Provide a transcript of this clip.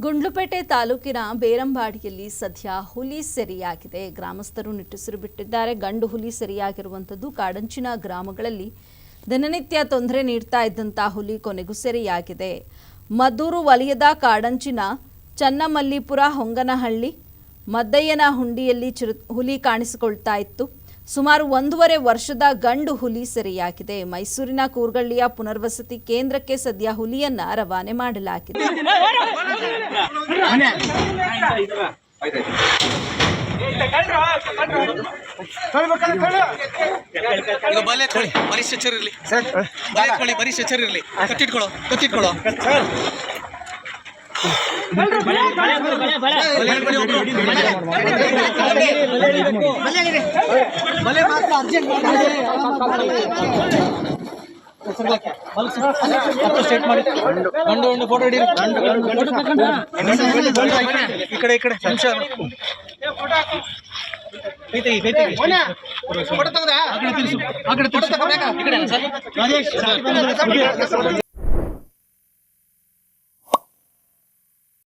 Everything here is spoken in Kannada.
ಗುಂಡ್ಲುಪೇಟೆ ತಾಲೂಕಿನ ಬೇರಂಬಾಡಿಯಲ್ಲಿ ಸದ್ಯ ಹುಲಿ ಸೆರೆಯಾಗಿದೆ. ಗ್ರಾಮಸ್ಥರು ನಿಟ್ಟುಸಿರು ಬಿಟ್ಟಿದ್ದಾರೆ. ಗಂಡು ಹುಲಿ ಸೆರೆಯಾಗಿರುವಂಥದ್ದು ಕಾಡಂಚಿನ ಗ್ರಾಮಗಳಲ್ಲಿ ದಿನನಿತ್ಯ ತೊಂದರೆ ನೀಡ್ತಾ ಇದ್ದಂಥ ಹುಲಿ ಕೊನೆಗೂ ಸೆರೆಯಾಗಿದೆ. ಮದ್ದೂರು ವಲಯದ ಕಾಡಂಚಿನ ಚನ್ನಮಲ್ಲಿಪುರ ಹೊಂಗನಹಳ್ಳಿ ಮದ್ದಯ್ಯನ ಹುಂಡಿಯಲ್ಲಿ ಹುಲಿ ಕಾಣಿಸಿಕೊಳ್ತಾ ಇತ್ತು. ಸುಮಾರು 1.5 ವರ್ಷದ ಗಂಡು ಹುಲಿ ಸೆರೆಯಾಗಿದೆ. ಮೈಸೂರಿನ ಕೂರ್ಗಳ್ಳಿಯ ಪುನರ್ವಸತಿ ಕೇಂದ್ರಕ್ಕೆ ಸದ್ಯ ಹುಲಿಯನ್ನ ರವಾನೆ ಮಾಡಲಾಗಿದೆ.